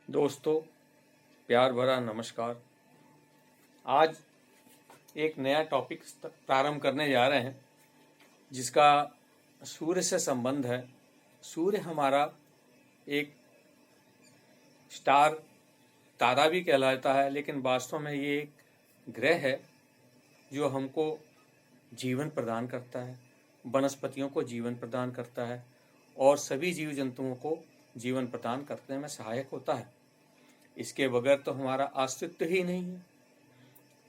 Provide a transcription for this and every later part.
दोस्तों, प्यार भरा नमस्कार। आज एक नया टॉपिक प्रारंभ करने जा रहे हैं जिसका सूर्य से संबंध है। सूर्य हमारा एक स्टार तारा भी कहलाता है, लेकिन वास्तव में ये एक ग्रह है जो हमको जीवन प्रदान करता है, वनस्पतियों को जीवन प्रदान करता है और सभी जीव जंतुओं को जीवन प्रदान करने में सहायक होता है। इसके बगैर तो हमारा अस्तित्व ही नहीं है,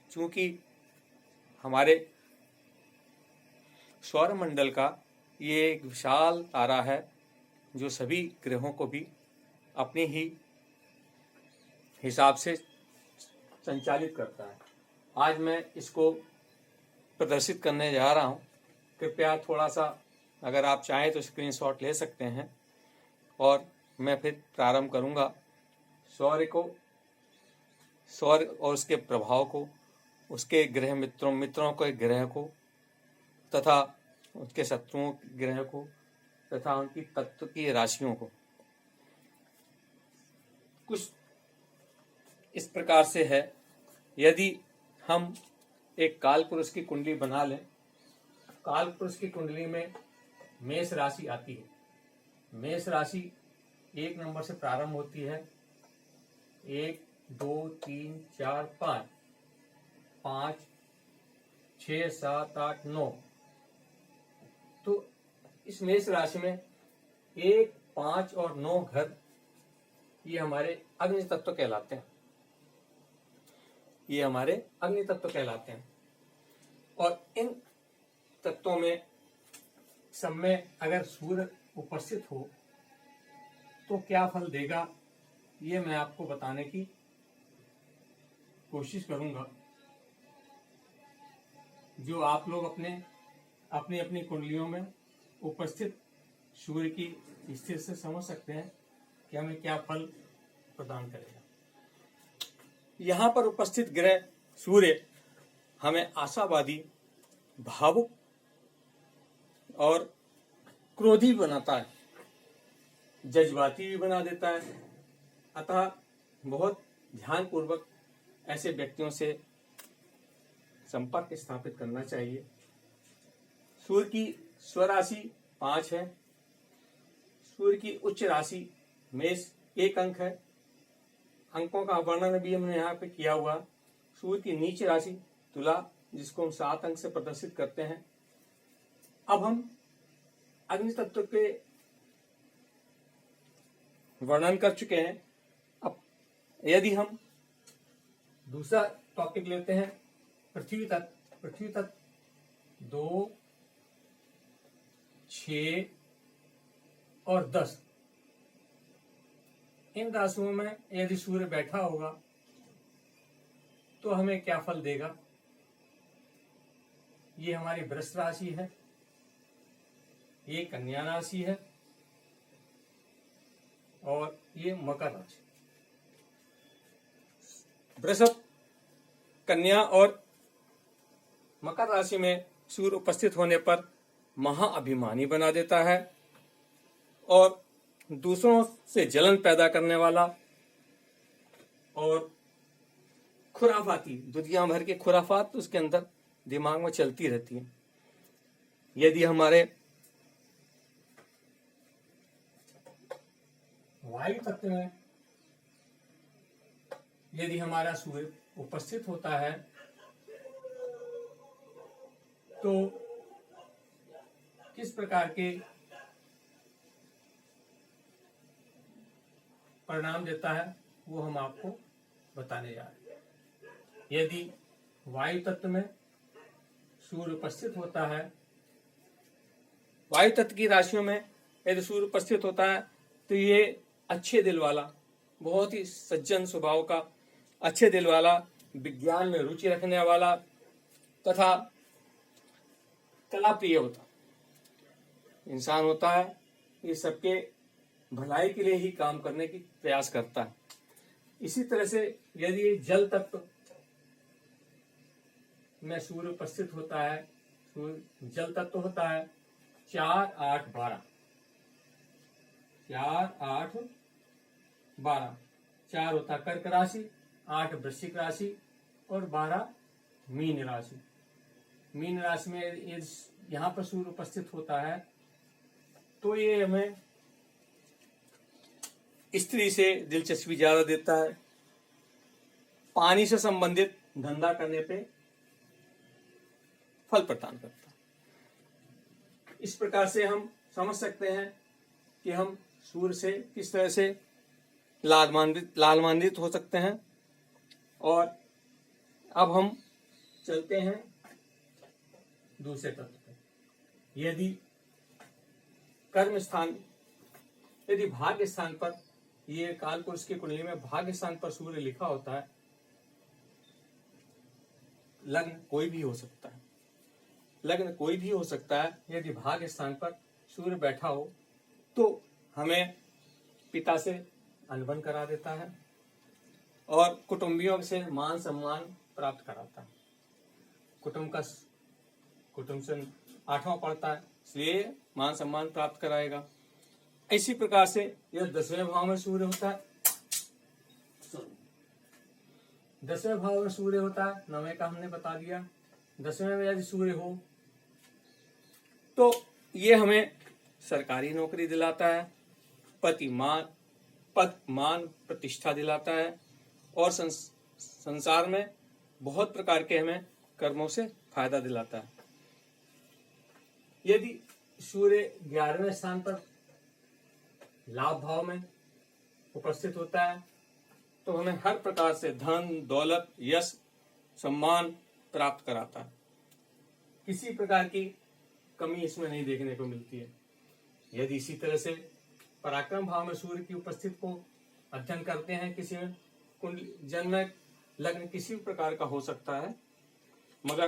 क्योंकि हमारे सौरमंडल का ये एक विशाल तारा है जो सभी ग्रहों को भी अपने ही हिसाब से संचालित करता है। आज मैं इसको प्रदर्शित करने जा रहा हूँ। कृपया थोड़ा सा, अगर आप चाहें तो स्क्रीनशॉट ले सकते हैं और मैं फिर प्रारंभ करूँगा। सौर्य और उसके प्रभाव को, उसके ग्रह मित्रों के ग्रह को तथा उसके शत्रुओं के ग्रह को तथा उनकी तत्व की राशियों को। कुछ इस प्रकार से है। यदि हम एक काल पुरुष की कुंडली बना लें, काल पुरुष की कुंडली में मेष राशि आती है। मेष राशि 1 नंबर से प्रारंभ होती है। 1 2 3 4 5 5 6 7 8 9। तो इस मेष राशि में 1 5 और 9 घर ये हमारे अग्नि तत्व कहलाते हैं। ये हमारे अग्नि तत्व कहलाते हैं और इन तत्वों में सब में अगर सूर्य उपस्थित हो तो क्या फल देगा, ये मैं आपको बताने की कोशिश करूंगा। जो आप लोग अपनी अपनी कुंडलियों में उपस्थित सूर्य की स्थिति से समझ सकते हैं कि हमें क्या फल प्रदान करेगा। यहाँ पर उपस्थित ग्रह सूर्य हमें आशावादी, भावुक और क्रोधी बनाता है, जज्बाती भी बना देता है। अतः बहुत ध्यानपूर्वक ऐसे व्यक्तियों से संपर्क स्थापित करना चाहिए। सूर्य की स्वराशि 5 है। सूर्य की उच्च राशि मेष 1 अंक है। अंकों का वर्णन भी हमने यहाँ पे किया हुआ। सूर्य की नीच राशि तुला, जिसको हम 7 अंक से प्रदर्शित करते हैं। अब हम अग्नि तत्व के वर्णन कर चुके हैं। अब यदि हम दूसरा टॉपिक लेते हैं, पृथ्वी तत्व 2 6 और 10। इन राशियों में यदि सूर्य बैठा होगा तो हमें क्या फल देगा। ये हमारी वृष राशि है, ये कन्या राशि है और ये मकर राशि। वृषभ, कन्या और मकर राशि में सूर्य उपस्थित होने पर महाअभिमानी बना देता है और दूसरों से जलन पैदा करने वाला और खुराफाती, दुनिया भर के खुराफात उसके अंदर दिमाग में चलती रहती है। यदि हमारे वायु तत्व में यदि हमारा सूर्य उपस्थित होता है तो किस प्रकार के परिणाम देता है वो हम आपको बताने जा रहे हैं। यदि वायु तत्व में सूर्य उपस्थित होता है, वायु तत्व की राशियों में यदि सूर्य उपस्थित होता है तो ये अच्छे दिल वाला, बहुत ही सज्जन स्वभाव का, अच्छे दिल वाला, विज्ञान में रुचि रखने वाला तथा कला प्रिय होता इंसान होता है। ये सबके भलाई के लिए ही काम करने की प्रयास करता है। इसी तरह से यदि जल तत्व में सूर्य उपस्थित होता है, सूर्य जल तत्व होता है 4 8 12, 4 8 12। 4 होता है कर्क राशि, 8 वृश्चिक राशि और 12 मीन राशि। मीन राशि में ये यहाँ पर सूर्य उपस्थित होता है तो ये हमें स्त्री से दिलचस्पी ज्यादा देता है, पानी से संबंधित धंधा करने पे फल प्रदान करता है। इस प्रकार से हम समझ सकते हैं कि हम सूर्य से किस तरह से लाभान्वित हो सकते हैं। और अब हम चलते हैं दूसरे तत्व पे। यदि कर्म स्थान, यदि भाग्य स्थान पर, ये कालपुरुष की कुंडली में भाग्य स्थान पर सूर्य लिखा होता है, लग्न कोई भी हो सकता है, लग्न कोई भी हो सकता है। यदि भाग्य स्थान पर सूर्य बैठा हो तो हमें पिता से अनबन करा देता है और कुटुंबियों से मान सम्मान प्राप्त कराता है। कुटुंब से 8वां पड़ता है, इसलिए मान सम्मान प्राप्त कराएगा। इसी प्रकार से यह 10वें भाव में सूर्य होता है, 10वें भाव में सूर्य होता है, 9वें का हमने बता दिया। 10वें में यदि सूर्य हो तो ये हमें सरकारी नौकरी दिलाता है, पद मान प्रतिष्ठा दिलाता है और संसार में बहुत प्रकार के हमें कर्मों से फायदा दिलाता है। यदि सूर्य 11वें स्थान पर लाभ भाव में उपस्थित होता है तो हमें हर प्रकार से धन दौलत यश सम्मान प्राप्त कराता है, किसी प्रकार की कमी इसमें नहीं देखने को मिलती है। यदि इसी तरह से पराक्रम भाव में सूर्य की उपस्थिति को अध्ययन करते हैं, किसी में जन्म लग्न किसी भी प्रकार का हो सकता है, मगर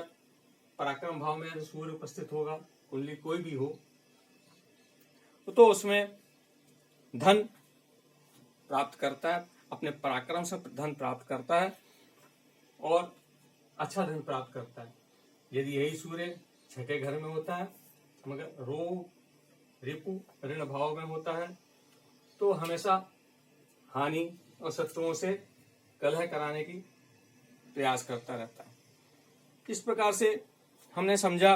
पराक्रम भाव में सूर्य उपस्थित होगा, कुंडली कोई भी हो, तो उसमें धन प्राप्त करता है, अपने पराक्रम से धन प्राप्त करता है और अच्छा धन प्राप्त करता है। यदि यही सूर्य 6ठे घर में होता है मगर रोग रिपु ऋण भाव में होता है तो हमेशा हानि और शत्रुओं से कलह कराने की प्रयास करता रहता है। इस प्रकार से हमने समझा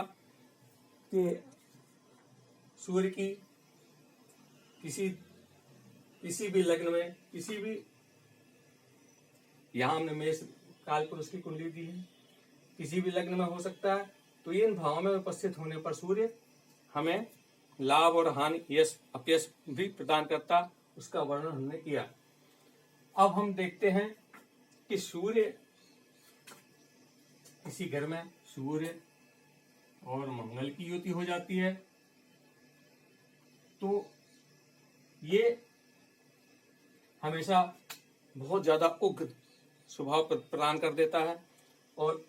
कि सूर्य की किसी भी लग्न में, किसी भी, यहां हमने मेष कालपुरुष की कुंडली दी है, किसी भी लग्न में हो सकता है, तो इन भावों में उपस्थित होने पर सूर्य हमें लाभ और हानि यश अपयश भी प्रदान करता, उसका वर्णन हमने किया। अब हम देखते हैं कि सूर्य, किसी घर में सूर्य और मंगल की युति हो जाती है तो ये हमेशा बहुत ज्यादा उग्र स्वभाव प्रदान कर देता है और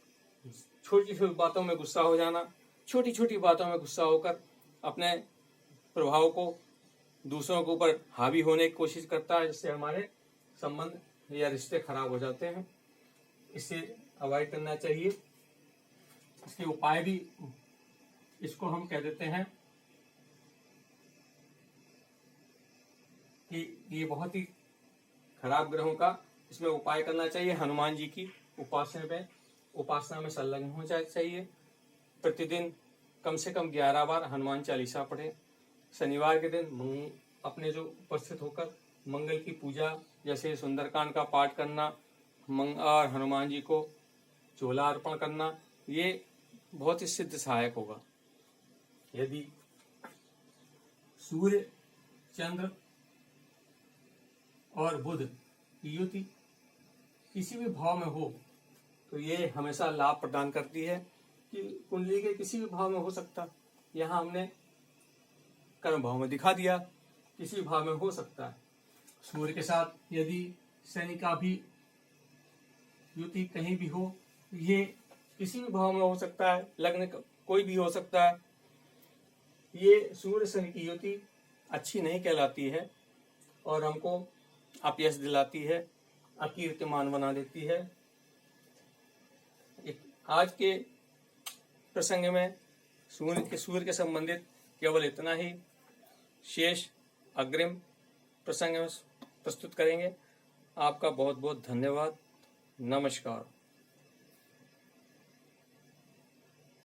छोटी छोटी बातों में गुस्सा हो जाना, छोटी छोटी बातों में गुस्सा होकर अपने प्रभाव को दूसरों के ऊपर हावी होने की कोशिश करता है, जिससे हमारे संबंध या रिश्ते खराब हो जाते हैं। इससे अवॉइड करना चाहिए। इसके उपाय भी, इसको हम कह देते हैं कि ये बहुत ही खराब ग्रहों का इसमें उपाय करना चाहिए। हनुमान जी की उपासना में संलग्न हो चाहिए। प्रतिदिन कम से कम 11 बार हनुमान चालीसा पढ़े। शनिवार के दिन अपने जो उपस्थित होकर मंगल की पूजा, जैसे सुंदरकांड का पाठ करना और हनुमान जी को चोला अर्पण करना, ये बहुत ही सिद्ध सहायक होगा। यदि सूर्य चंद्र और बुध की युति किसी भी भाव में हो तो ये हमेशा लाभ प्रदान करती है कि कुंडली के किसी भी भाव में हो सकता। यहाँ हमने कर्म भाव में दिखा दिया, किसी भाव में हो सकता है। सूर्य के साथ यदि शनि का भी युति कहीं भी हो, ये किसी भी भाव में हो सकता है, लग्न कोई भी हो सकता है। ये सूर्य शनि की युति अच्छी नहीं कहलाती है और हमको अपयश दिलाती है, अकीर्तिमान बना देती है। आज के प्रसंग में सूर्य के संबंधित केवल इतना ही। शेष अग्रिम प्रसंग में प्रस्तुत करेंगे। आपका बहुत बहुत धन्यवाद। नमस्कार।